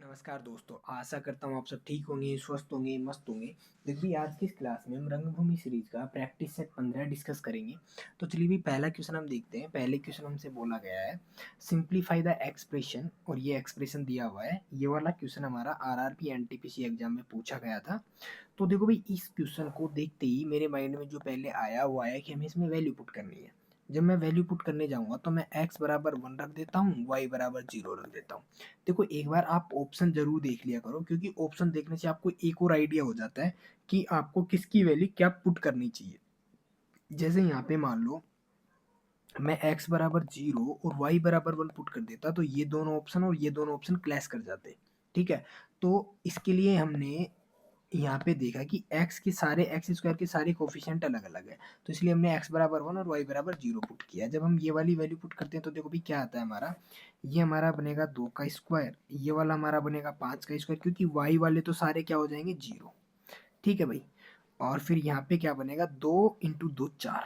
नमस्कार दोस्तों, आशा करता हूँ आप सब ठीक होंगे, स्वस्थ होंगे, मस्त होंगे। देखिए आज की इस क्लास में हम रंगभूमि सीरीज का प्रैक्टिस सेट 15 डिस्कस करेंगे। तो चलिए भी पहला क्वेश्चन हम देखते हैं। पहले क्वेश्चन हमसे बोला गया है सिंप्लीफाई द एक्सप्रेशन, और ये एक्सप्रेशन दिया हुआ है। ये वाला क्वेश्चन हमारा आरआरबी एनटीपीसी एग्जाम में पूछा गया था। तो देखो भाई, इस क्वेश्चन को देखते ही मेरे माइंड में जो पहले आया हुआ है कि हमें इसमें वैल्यू पुट करनी है। जब मैं वैल्यू पुट करने जाऊंगा तो मैं x बराबर 1 रख देता हूँ, y बराबर 0 रख देता हूँ। देखो एक बार आप ऑप्शन जरूर देख लिया करो, क्योंकि ऑप्शन देखने से आपको एक और आइडिया हो जाता है कि आपको किसकी वैल्यू क्या पुट करनी चाहिए। जैसे यहाँ पे मान लो मैं x बराबर 0 और y बराबर 1 पुट कर देता, तो ये दोनों ऑप्शन और ये दोनों ऑप्शन क्लैश कर जाते। ठीक है, तो इसके लिए हमने यहाँ पे देखा कि x के सारे एक्स स्क्वायर के सारे कोफिशिएंट अलग अलग है, तो इसलिए हमने x बराबर 1 और y बराबर 0 पुट किया। जब हम ये वाली वैल्यू पुट करते हैं तो देखो भी क्या आता है हमारा। ये हमारा बनेगा 2 का स्क्वायर, ये वाला हमारा बनेगा 5 का स्क्वायर, क्योंकि y वाले तो सारे क्या हो जाएंगे 0। ठीक है भाई, और फिर यहाँ पे क्या बनेगा 2 इंटू 2 4।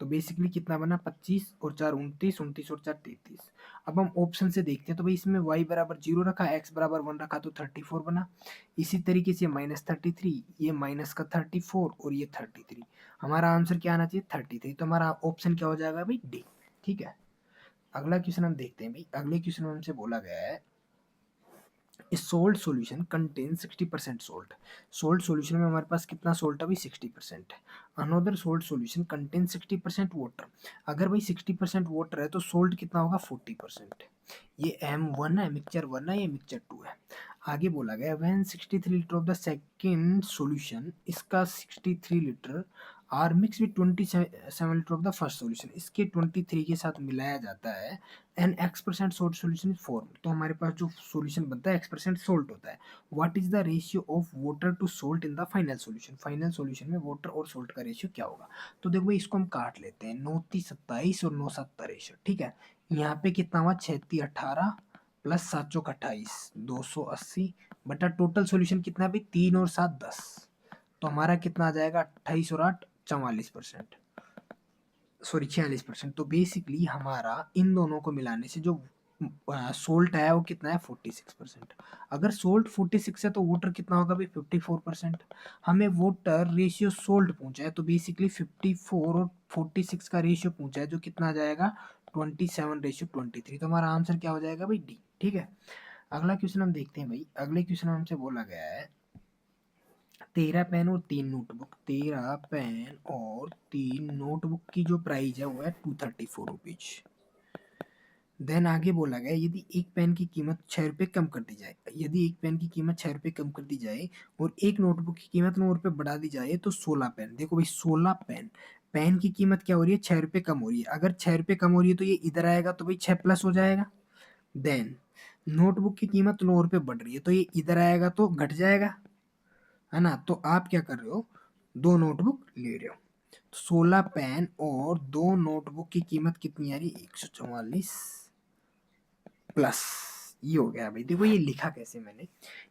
तो बेसिकली कितना बना 25 और 4 29, 29 और 4 33। अब हम ऑप्शन से देखते हैं तो भाई इसमें y बराबर 0 रखा, x बराबर 1 रखा, तो 34 बना। इसी तरीके से -33, ये माइनस का 34 और ये 33। हमारा आंसर क्या आना चाहिए 33। तो हमारा ऑप्शन क्या हो जाएगा भाई डी। ठीक है, अगला क्वेश्चन हम देखते हैं भाई। अगले क्वेश्चन में हमसे बोला गया है A salt solution contains 60% salt. Salt solution में हमारे पास कितना salt है भाई 60% है। Another salt solution contains 60% water. अगर भाई 60% water है तो salt कितना होगा 40%। ये M1 है, मिक्सचर 1 है, ये मिक्सचर 2 है। आगे बोला गया when 63 litre of the second solution, इसका 63 litre are mix with 27 litre of the first solution, इसके 23 के साथ मिलाया जाता है and x% salt solution is form. तो हमारे पास जो सॉल्यूशन बनता है x% सोल्ट होता है। What is the ratio of water to salt in the final solution, final solution में वाटर और सोल्ट का रेशियो क्या होगा। तो देखो भाई इसको हम काट लेते हैं, 9 3 27 और 9 7 63। ठीक है, यहाँ पे कितना हुआ 6 3 18 प्लस 7 चौक 28, 280 बटा टोटल सॉल्यूशन कितना है भाई 3 और 7 10। तो हमारा कितना आ जाएगा 28 और 8 44%, सॉरी 46%। तो बेसिकली हमारा इन दोनों को मिलाने से जो सोल्ट है वो कितना है 46%। अगर सोल्ट 46 है तो वोटर कितना होगा भाई 54%। हमें वोटर रेशियो सोल्ट पूछा है, तो बेसिकली 54 और 46 का रेशियो पूछा है, जो कितना आ जाएगा 27:23। तो हमारा आंसर क्या हो जाएगा भाई डी। ठीक है, अगला क्वेश्चन हम देखते हैं भाई। अगले क्वेश्चन में हमसे बोला गया है 13 पेन और 3 नोटबुक, 13 पेन और 3 नोटबुक की जो प्राइस है वो है 234 रुपीज। देन आगे बोला गया यदि एक पेन की कीमत 6 रुपये कम कर दी जाए, यदि एक पेन की कीमत 6 रुपये कम कर दी जाए और एक नोटबुक की कीमत 9 रुपये बढ़ा दी जाए तो 16 पेन। देखो भाई 16 पेन, पेन की कीमत क्या हो रही है 6 रुपये कम हो रही है। अगर 6 रुपये कम हो रही है तो ये इधर आएगा, तो भाई 6 प्लस हो जाएगा। देन नोटबुक की कीमत 9 रुपये बढ़ रही है, तो ये इधर आएगा तो घट जाएगा, है ना। तो आप क्या कर रहे हो, 2 नोटबुक ले रहे हो। 16 पेन और 2 नोटबुक की कीमत कितनी आ रही है 144 प्लस, ये हो गया भाई। देखो ये लिखा कैसे मैंने,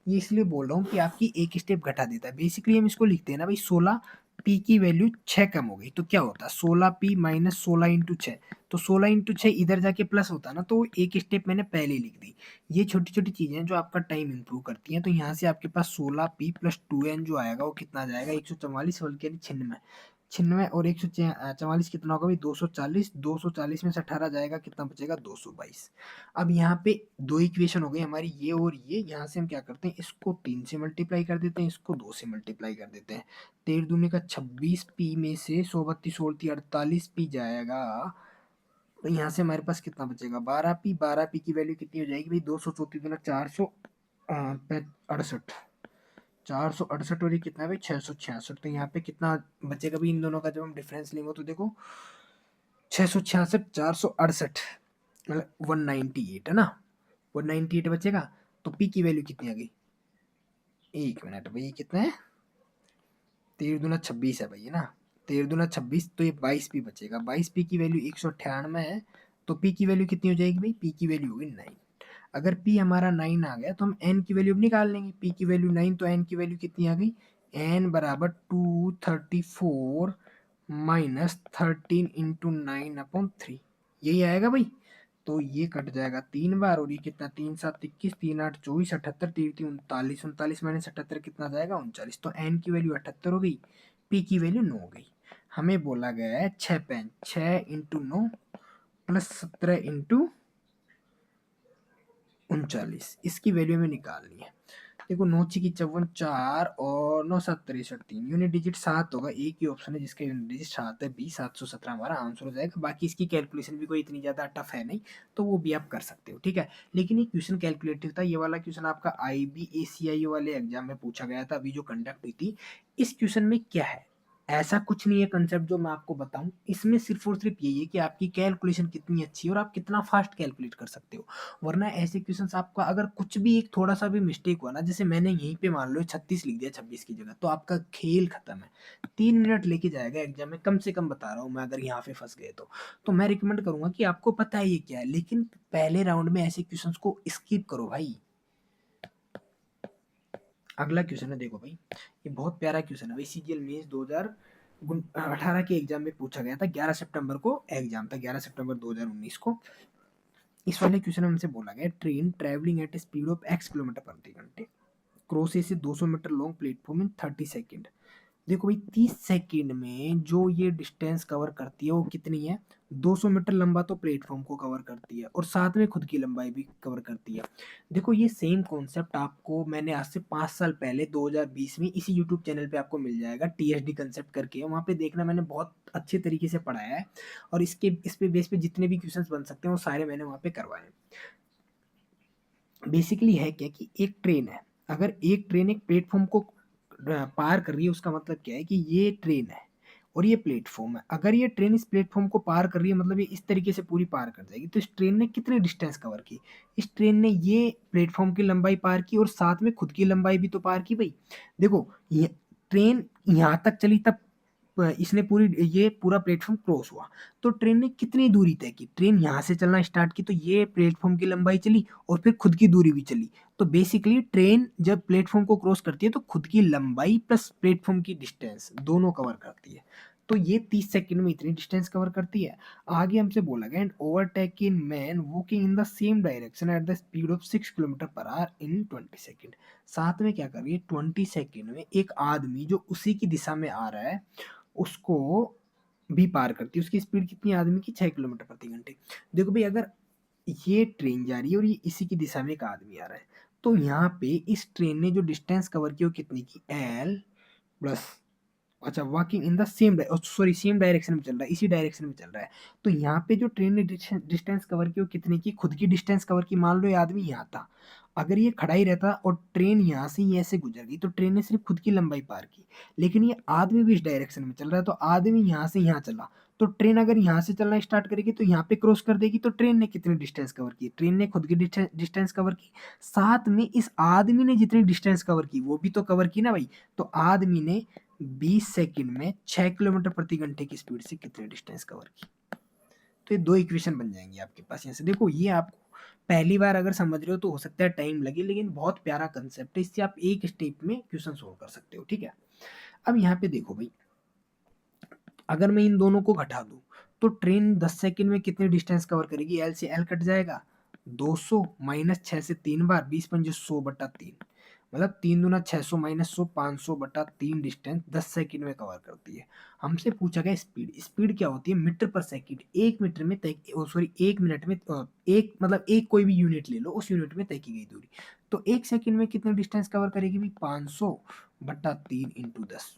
ये इसलिए बोल रहा हूँ कि आपकी एक स्टेप घटा देता है। बेसिकली हम इसको लिखते हैं ना भाई 16 पी की वैल्यू 6 कम हो गई तो क्या होता है 16 पी माइनस 16 इंटू 6। तो 16 इंटू 6 इधर जाके प्लस होता है ना, तो एक स्टेप मैंने पहले ही लिख दी। ये छोटी छोटी चीजें हैं जो आपका टाइम इंप्रूव करती हैं। तो यहाँ से आपके पास 16 पी प्लस 2 एन जो आएगा वो कितना आ जाएगा 144 बल्कि 96। 96 और 144 कितना होगा भाई 240। 240 में से 18 जाएगा, कितना बचेगा 222। अब यहाँ पे दो इक्वेशन हो गई हमारी, ये और ये। यहाँ से हम क्या करते हैं, इसको 3 से मल्टीप्लाई कर देते हैं, इसको 2 से मल्टीप्लाई कर देते हैं। 13 दूनी का 26 पी में से 132 सोलती 48 पी जाएगा। तो यहाँ से हमारे पास कितना बचेगा 12 पी। 12 पी की वैल्यू कितनी हो जाएगी भाई 234 दूना 468, 468 और ये कितना है भाई 666। तो यहाँ पे कितना बचेगा भाई इन दोनों का जब हम डिफरेंस लेंगे तो देखो 666 468 मतलब 198 है ना, 198 बचेगा। तो पी की वैल्यू कितनी आ गई, एक मिनट भाई कितना है 13 दूना 26 है भाई, है ना। 13 दूना 26, तो ये 22 पी बचेगा। 22 पी की वैल्यू 198 है, तो पी की वैल्यू कितनी हो जाएगी भाई, पी की वैल्यू होगी 9। अगर पी हमारा 9 आ गया तो हम एन की वैल्यू निकाल लेंगे। पी की वैल्यू 9, तो एन की वैल्यू कितनी आ गई, एन बराबर 234 माइनस 13 इंटू 9 अपॉन 3, यही आएगा भाई। तो ये कट जाएगा 3 बार, और ये कितना, 3 7 21, 3 8 24, 78, 3 3 39, 39 माइनस 78 कितना जाएगा, 39। तो एन की वैल्यू 78 हो गई, पी की वैल्यू 9 हो गई। हमें बोला गया है 6 पेन, 6 × 9 प्लस 17 × 39, इसकी वैल्यू हमें निकालनी है। देखो 9 × 54 4 और 9 7 63 3, यूनिट डिजिट 7 होगा, एक ही ऑप्शन है जिसका यूनिट डिजिट 7 है, बी 717 हमारा आंसर हो जाएगा। बाकी इसकी कैलकुलेशन भी कोई इतनी ज़्यादा टफ है नहीं, तो वो भी आप कर सकते हो, ठीक है। लेकिन ये क्वेश्चन कैलकुलेटिव था, ये वाला क्वेश्चन आपका IBACI वाले एग्जाम में पूछा गया था, अभी जो कंडक्ट हुई थी। इस क्वेश्चन में क्या है, ऐसा कुछ नहीं है कंसेप्ट जो मैं आपको बताऊं, इसमें सिर्फ और सिर्फ यही है कि आपकी कैलकुलेशन कितनी अच्छी है और आप कितना फास्ट कैलकुलेट कर सकते हो। वरना ऐसे क्वेश्चंस आपका अगर कुछ भी एक थोड़ा सा भी मिस्टेक हुआ ना, जैसे मैंने यहीं पे मान लो 36 लिख दिया 26 की जगह, तो आपका खेल खत्म है। 3 मिनट लेके जाएगा एग्जाम में कम से कम, बता रहा हूँ मैं, अगर यहाँ पे फंस गए तो मैं रिकमेंड करूंगा कि आपको पता है ये क्या है, लेकिन पहले राउंड में ऐसे क्वेश्चन को स्किप करो भाई। अगला क्वेश्चन है, देखो भाई, ये बहुत प्यारा क्वेश्चन है भाई, CGL मेंस 2018 के एग्जाम में पूछा गया था, 11 सितंबर को एग्जाम था, 11 सितंबर 2019 को। इस वाले क्वेश्चन में हमसे बोला गया, train travelling at speed of x kilometre प्रति घंटे क्रॉसेस से 200 metre long platform in 30 second. देखो भाई 30 सेकंड में जो ये डिस्टेंस कवर करती है वो कितनी है, 200 मीटर लंबा तो प्लेटफॉर्म को कवर करती है, और साथ में खुद की लंबाई भी कवर करती है। देखो ये सेम कॉन्सेप्ट आपको मैंने आज से 5 साल पहले 2020 में इसी यूट्यूब चैनल पे आपको मिल जाएगा, TSD कंसेप्ट करके, वहाँ पे देखना, मैंने बहुत अच्छे तरीके से पढ़ाया है, और इस पे बेस पे जितने भी क्वेश्चंस बन सकते हैं वो सारे मैंने वहाँ पे करवाए हैं। बेसिकली है क्या कि एक ट्रेन है, अगर एक ट्रेन एक प्लेटफॉर्म को पार कर रही है, उसका मतलब क्या है कि ये ट्रेन है और ये प्लेटफॉर्म है। अगर ये ट्रेन इस प्लेटफॉर्म को पार कर रही है, मतलब ये इस तरीके से पूरी पार कर जाएगी, तो इस ट्रेन ने कितनी डिस्टेंस कवर की, इस ट्रेन ने ये प्लेटफॉर्म की लंबाई पार की और साथ में खुद की लंबाई भी तो पार की भाई। देखो ये ट्रेन यहाँ तक चली, तब इसने ये पूरा प्लेटफॉर्म क्रॉस हुआ, तो ट्रेन ने कितनी दूरी तय की, ट्रेन यहाँ से चलना स्टार्ट की तो ये प्लेटफॉर्म की लंबाई चली और फिर खुद की दूरी भी चली। तो बेसिकली ट्रेन जब प्लेटफॉर्म को क्रॉस करती है तो खुद की लंबाई प्लस प्लेटफॉर्म की डिस्टेंस दोनों कवर करती है, तो ये 30 सेकंड में इतनी डिस्टेंस कवर करती है। आगे हमसे बोला गया, and overtaking man walking in the same direction at the speed of 6 kilometre per hour in 20 second. साथ में क्या कर रही है, 20 सेकंड में एक आदमी जो उसी की दिशा में आ रहा है उसको भी पार करती है। उसकी स्पीड कितनी है आदमी की, 6 किलोमीटर प्रति घंटे। देखो भाई अगर ये ट्रेन जा रही है और ये इसी की दिशा में एक आदमी आ रहा है, तो यहाँ पे इस ट्रेन ने जो डिस्टेंस कवर की वो कितनी की, एल प्लस, अच्छा walking in the same, sorry same direction में चल रहा है, इसी डायरेक्शन में चल रहा है, तो यहाँ पे जो ट्रेन ने डिस्टेंस कवर की वो कितनी की, खुद की डिस्टेंस कवर की। मान लो ये आदमी यहाँ था, अगर ये खड़ा ही रहता और ट्रेन यहाँ से ही ऐसे गुजर गई तो ट्रेन ने सिर्फ खुद की लंबाई पार की, लेकिन ये आदमी भी इस डायरेक्शन में चल रहा है, तो आदमी यहाँ से यहाँ चला, तो ट्रेन अगर यहाँ से चलना स्टार्ट करेगी तो यहाँ पे क्रॉस कर देगी, तो ट्रेन ने कितनी डिस्टेंस कवर की, ट्रेन ने खुद की डिस्टेंस कवर की, साथ में इस आदमी ने जितनी डिस्टेंस कवर की वो भी तो कवर की ना भाई। तो आदमी ने 20 सेकंड में 6 किलोमीटर प्रति घंटे की स्पीड से कितनी डिस्टेंस कवर की। तो ये दो इक्वेशन बन जाएंगी आपके पास। यहाँ से देखो ये आपको पहली बार अगर समझ रहे हो तो हो सकता है टाइम लगे, लेकिन बहुत प्यारा कंसेप्ट है, इससे आप एक स्टेप में क्वेश्चन सोल्व कर सकते हो, ठीक है। अब यहाँ पे देखो भाई, अगर मैं इन दोनों को घटा दूं तो ट्रेन 10 सेकंड में कितनी डिस्टेंस कवर करेगी, एल से एल कट जाएगा, 200 माइनस 6 से 3 बार, 20 पंजे 100 बटा 3, मतलब 3 दूना 600 माइनस 100, 500 बटा 3 डिस्टेंस 10 सेकंड में कवर करती है। हमसे पूछा गया स्पीड, स्पीड क्या होती है, मीटर पर सेकंड, एक मीटर में तय, सॉरी एक मिनट में, एक मतलब एक कोई भी यूनिट ले लो, उस यूनिट में तय की गई दूरी, तो एक सेकंड में कितनी डिस्टेंस कवर करेगी भाई, 500 बटा 3 इंटू 10।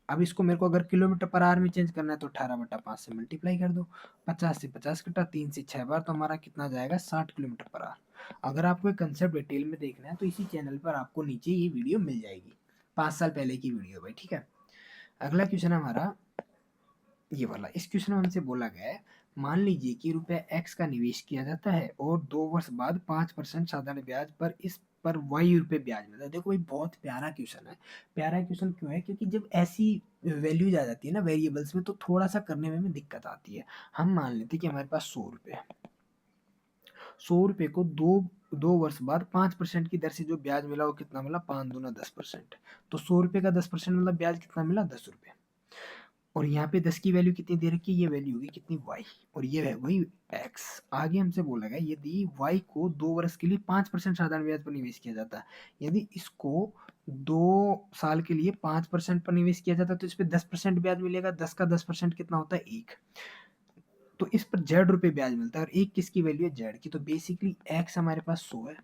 अब इसको मेरे को अगर किलोमीटर पर आवर में चेंज करना है तो 18/5 से मल्टीप्लाई कर दो, 50 से 50 कटा, 3 से 6 बार, तो हमारा कितना जाएगा, 60 किलोमीटर पर आवर। अगर आपको एक कंसेप्ट डिटेल में देखना है तो इसी चैनल पर आपको नीचे ये वीडियो मिल जाएगी, 5 साल पहले की वीडियो भाई, ठीक है। अगला क्वेश्चन है हमारा ये वाला। इस क्वेश्चन में हमसे बोला गया है, मान लीजिए कि रुपया x का निवेश किया जाता है और 2 वर्ष बाद 5% साधारण ब्याज पर इस पर y रुपये ब्याज मिलता है। देखो भाई बहुत प्यारा क्वेश्चन है। प्यारा क्वेश्चन क्यों है, क्योंकि जब ऐसी वैल्यूज आ जाती है ना वेरिएबल्स में, तो थोड़ा सा करने में दिक्कत आती है। हम मान लेते हैं कि हमारे पास 100 रुपये है, 100 रुपये को दो वर्ष बाद 5% की दर से जो ब्याज मिला वो कितना मिला, 5 दूना 10%, तो 100 रुपये का 10% मतलब ब्याज कितना मिला, 10 रुपये। और यहाँ पे 10 की वैल्यू कितनी दे रखी है, ये वैल्यू होगी कितनी y, और ये है वही x। आगे हमसे बोला गया यदि y को 2 वर्ष के लिए 5% साधारण ब्याज पर निवेश किया जाता है, यदि इसको 2 साल के लिए 5% पर निवेश किया जाता है तो इस पे 10% ब्याज मिलेगा। 10 का 10% कितना होता है, 1। तो इस पर z रुपये ब्याज मिलता है, और एक किसकी वैल्यू है, z की। तो बेसिकली x हमारे पास 100 है,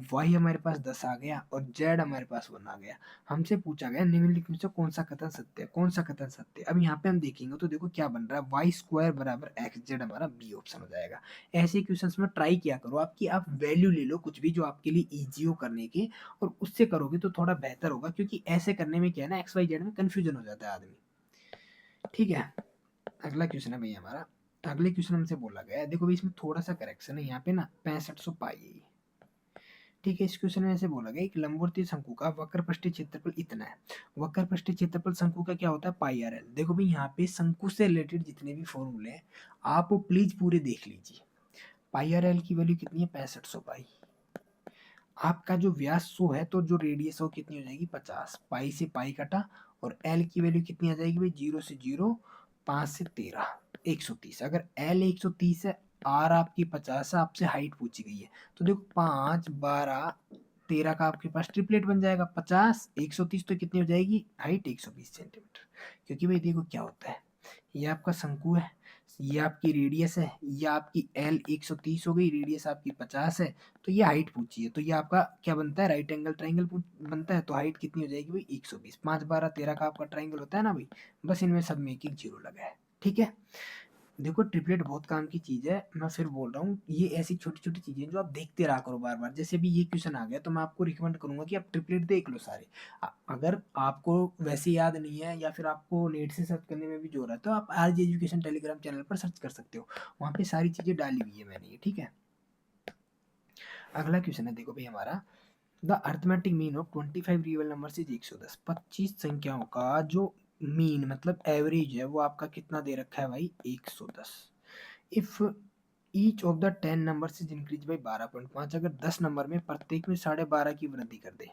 y हमारे पास 10 आ गया, और z हमारे पास 1 आ गया। हमसे पूछा गया निम्नलिखित में से कौन सा कथन सत्य है, कौन सा कथन सत्य है। अब यहाँ पे हम देखेंगे तो देखो क्या बन रहा है, वाई स्क्वायर बराबर एक्स, जेड हमारा बी ऑप्शन हो जाएगा। ऐसे क्वेश्चंस में ट्राई किया करो आपकी, आप वैल्यू ले लो कुछ भी जो आपके लिए इजी हो करने की, और उससे करोगे तो थोड़ा बेहतर होगा, क्योंकि ऐसे करने में क्या है ना, एक्स वाई जेड में कंफ्यूजन हो जाता है आदमी। ठीक है, अगला क्वेश्चन है भैया हमारा। अगले क्वेश्चन हमसे बोला गया है, देखो भाई इसमें थोड़ा सा करेक्शन है, यहाँ पे ना 6500 पाई है। ठीक है, इस क्वेश्चन में ऐसे बोला गया एक लंबवर्तीय शंकु का वक्रपृष्ठीय क्षेत्रफल इतना है। वक्रपृष्ठीय क्षेत्रफल शंकु का क्या होता है, पाई आर एल। देखो भाई यहाँ पे शंकु से रिलेटेड जितने भी फॉर्मूले हैं आप वो प्लीज पूरे देख लीजिए। पाई आर एल की वैल्यू कितनी है, 6500 पाई। आपका जो व्यास 100 है तो जो रेडियस हो कितनी हो जाएगी, 50। पाई से पाई कटा, और एल की वैल्यू कितनी आ जाएगी भाई, 0 से 0, 5 से 13, 130। अगर एल 130 है, आर आपकी 50 है, आपसे हाइट पूछी गई है, तो देखो 5, 12, 13 का आपके पास ट्रिपलेट बन जाएगा। 50, 130 तो कितनी हो जाएगी हाइट, 120 सेंटीमीटर। क्योंकि भाई देखो क्या होता है, ये आपका शंकु है, ये आपकी रेडियस है, ये आपकी एल 130 हो गई, रेडियस आपकी 50 है, तो ये हाइट पूछी है, तो ये आपका क्या बनता है, राइट एंगल ट्राइंगल बनता है। तो हाइट कितनी हो जाएगी भाई, 120। 5, 12, 13 का आपका ट्राइंगल होता है ना भाई, बस इनमें सब में एक जीरो लगा है। ठीक है, देखो ट्रिपलेट बहुत काम की चीज है, मैं फिर बोल रहा हूँ, ये ऐसी छोटी छोटी चीजें जो आप देखते रहा करो बार बार। जैसे भी ये क्वेश्चन आ गया तो मैं आपको रिकमेंड करूंगा कि आप ट्रिपलेट देख लो सारे। अगर आपको वैसे याद नहीं है, या फिर आपको नेट से सर्च करने में भी जोर है, तो आप आरजी एजुकेशन टेलीग्राम चैनल पर सर्च कर सकते हो, वहाँ पे सारी चीजें डाली हुई है मैंने ये। ठीक है, अगला क्वेश्चन है देखो भाई हमारा, the arithmetic mean of 25 real number is 110। 25 संख्याओं का जो मीन मतलब एवरेज है वो आपका कितना दे रखा है भाई, 110। If each of the 10 number is increase by 12.5, अगर 10 नंबर में प्रत्येक में 12.5 की वृद्धि कर दे।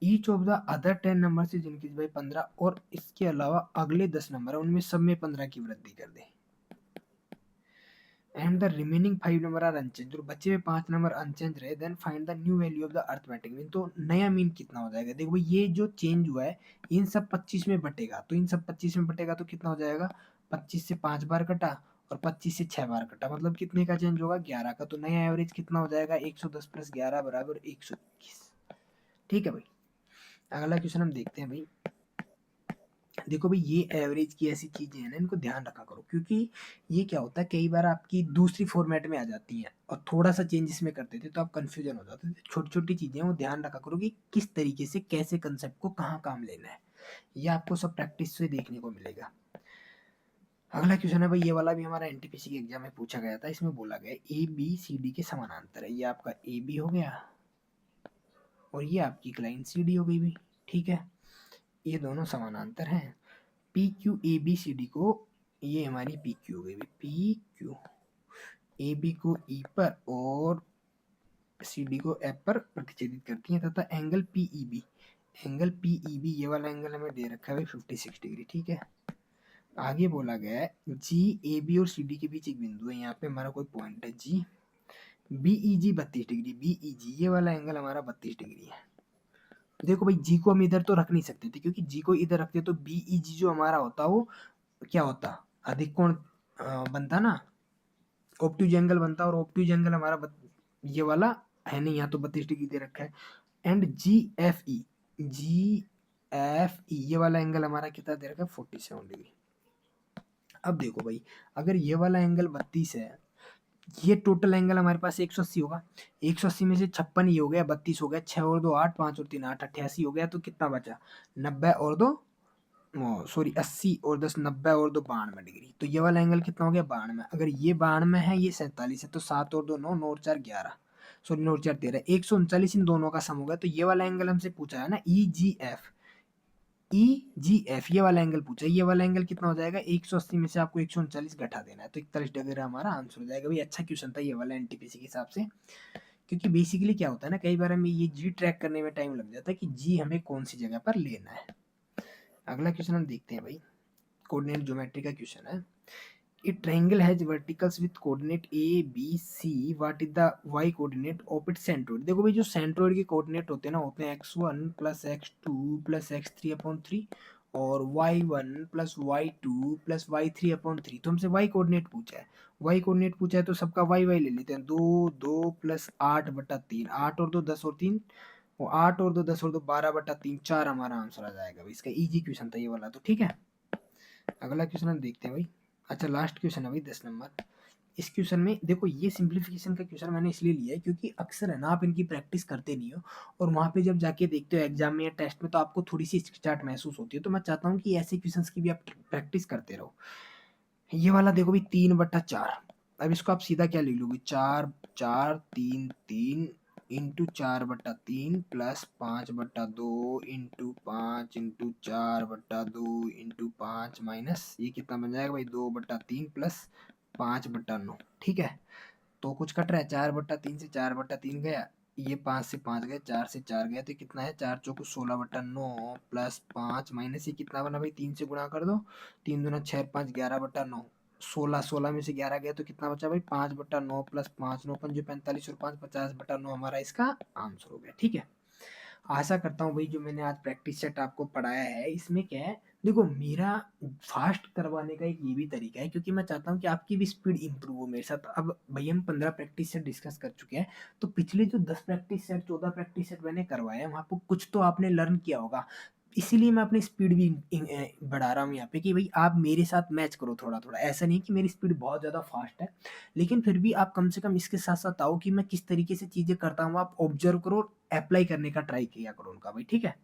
Each of the other 10 number is increase by 15, और इसके अलावा अगले 10 नंबर है उनमें सब में 15 की वृद्धि कर दे। And the remaining 5 number are unchanged, और बचे हुए 5 नंबर अनचेंज रहे, then find the new value of the arithmetic mean. तो नया मीन कितना हो जाएगा, देखो भाई ये जो चेंज हुआ है इन सब 25 में बटेगा, तो इन सब 25 में बटेगा तो कितना हो जाएगा, 25 से 5 बार कटा, और 25 से 6 बार कटा, मतलब कितने का चेंज होगा, 11 का। तो नया एवरेज कितना हो जाएगा, 110 प्लस 11 बराबर 121। ठीक है भाई, अगला क्वेश्चन हम देखते हैं भाई। देखो भाई ये एवरेज की ऐसी चीजें हैं ना, इनको ध्यान रखा करो, क्योंकि ये क्या होता है कई बार आपकी दूसरी फॉर्मेट में आ जाती हैं और थोड़ा सा चेंज इसमें करते थे तो आप कंफ्यूजन हो जाते थे। छोटी छोटी चीजें वो ध्यान रखा करो कि किस तरीके से कैसे कंसेप्ट को कहाँ काम लेना है, ये आपको सब प्रैक्टिस से देखने को मिलेगा। अगला क्वेश्चन है भाई, ये वाला भी हमारा एनटीपीसी के एग्जाम में पूछा गया था। इसमें बोला गया ए बी सी डी के समानांतर है, ये आपका ए बी हो गया और ये आपकी क्लाइन सी डी हो गई भाई। ठीक है, ये दोनों समानांतर हैं। P Q A B C D को, ये हमारी पी क्यू हो गई, पी क्यू ए बी को ई पर और सी डी को एफ पर प्रतिच्छेदित करती हैं, तथा angle P E B, angle P E B ये वाला एंगल हमें दे रखा है 56 डिग्री। ठीक है, आगे बोला गया है जी ए बी और सी डी के बीच एक बिंदु है, यहाँ पे हमारा कोई पॉइंट है जी, बी ई जी 32 डिग्री, बी ई जी ये वाला एंगल हमारा 32 डिग्री है। देखो भाई जी को हम इधर तो रख नहीं सकते थे, क्योंकि जी को इधर रखते तो बी ई जी जो हमारा होता वो क्या होता, अधिक कोण बनता ना, ऑब्ट्यूज एंगल बनता, और ऑब्ट्यूज एंगल हमारा ये वाला है नहीं, यहाँ तो 32 डिग्री दे रखा है। And G F E, G F E ये वाला एंगल हमारा कितना दे रखा है, 47 डिग्री। अब देखो भाई अगर ये वाला एंगल 32 है, ये टोटल एंगल हमारे पास 180 होगा, 180 में से 56 ही हो गया, 32 हो गया, 6 और 2 8, 5 और 3 8, 88 हो गया, तो कितना बचा, 90 और 2 सॉरी 80 और 10, 90 और 2 92 डिग्री। तो ये वाला एंगल कितना हो गया, 92। अगर ये 92 है, ये 47 है, तो 7 और 2 9, 9 और 4 11, सॉरी 9 और 4 13, 139 इन दोनों का सम होगा। तो ये वाला एंगल हमसे पूछा है ना ई G F, E G F ये वाला एंगल पूछा है, ये वाला एंगल कितना हो जाएगा, 180 में से आपको 139 घटा देना है, तो 41 डिग्री हमारा आंसर हो जाएगा भाई। अच्छा क्वेश्चन था ये वाला एनटीपीसी के हिसाब से, क्योंकि बेसिकली क्या होता है ना, कई बार हमें ये जी ट्रैक करने में टाइम लग जाता है कि जी हमें कौन सी जगह पर लेना है। अगला क्वेश्चन हम देखते हैं भाई, कोऑर्डिनेट ज्योमेट्री का क्वेश्चन है। A triangle has verticals with coordinate A, B, C. What is the y coordinate of its centroid? देखो भाई जो सेंट्रोइड के कोऑर्डिनेट होते हैं ना, होते हैं x1 plus x2 plus x3 upon 3 और y1 plus y2 plus y3 upon 3। तो हमसे y कोऑर्डिनेट पूछा है, y कोऑर्डिनेट पूछा है तो सबका y ले लेते हैं। 2 प्लस 8/3, 8 और 2 10 और 3, वो 8 और 2 10 और 2 12/3, 4 हमारा आंसर आ जाएगा भाई। इसका इजी क्वेश्चन था ये वाला, तो ठीक है। अगला क्वेश्चन हम देखते हैं भाई। अच्छा लास्ट क्वेश्चन है भाई 10 नंबर। इस क्वेश्चन में देखो, ये सिंप्लीफिकेशन का क्वेश्चन मैंने इसलिए लिया है क्योंकि अक्सर है ना आप इनकी प्रैक्टिस करते नहीं हो, और वहाँ पे जब जाके देखते हो एग्जाम में या टेस्ट में तो आपको थोड़ी सी हिचकिचाहट महसूस होती है। तो मैं चाहता हूँ कि ऐसे क्वेश्चंस की भी आप प्रैक्टिस करते रहो। ये वाला देखो भाई 3/4। अब इसको आप सीधा क्या ले लोगे, 4 4 3 3 into 4/3 plus 5/2 into 5 into 4/2 into 5 minus ये कितना बन जाएगा भाई 2/3 प्लस 5/9। ठीक है, तो कुछ कट रहा है, 4/3 से 4/3 गया, ये 5 से 5 गया, 4 से 4 गया, तो कितना है 4 चौको 16/9 प्लस 5 माइनस ये कितना बना भाई 3 से गुणा कर दो, 3 दूना 6 5 11/9, 16 में से 11 गया तो कितना बचा भाई 5/9 प्लस 5 9 5 45 और 5 50/9 हमारा इसका आंसर हो गया। ठीक है, आशा करता हूँ भाई जो मैंने आज प्रैक्टिस सेट आपको पढ़ाया है इसमें क्या है, देखो मेरा फास्ट करवाने का एक ये भी तरीका है क्योंकि मैं चाहता हूँ कि आपकी भी स्पीड इंप्रूव हो मेरे साथ। अब भाई हम 15 प्रैक्टिस सेट डिस्कस कर चुके हैं, तो पिछले जो 10 प्रैक्टिस सेट 14 प्रैक्टिस सेट मैंने करवाए हैं वहाँ पर कुछ तो आपने लर्न किया होगा। इसीलिए मैं अपनी स्पीड भी बढ़ा रहा हूँ यहाँ पे कि भाई आप मेरे साथ मैच करो थोड़ा थोड़ा। ऐसा नहीं कि मेरी स्पीड बहुत ज़्यादा फास्ट है, लेकिन फिर भी आप कम से कम इसके साथ साथ आओ कि मैं किस तरीके से चीज़ें करता हूँ, आप ऑब्जर्व करो और अप्लाई करने का ट्राई किया करो उनका भाई। ठीक है,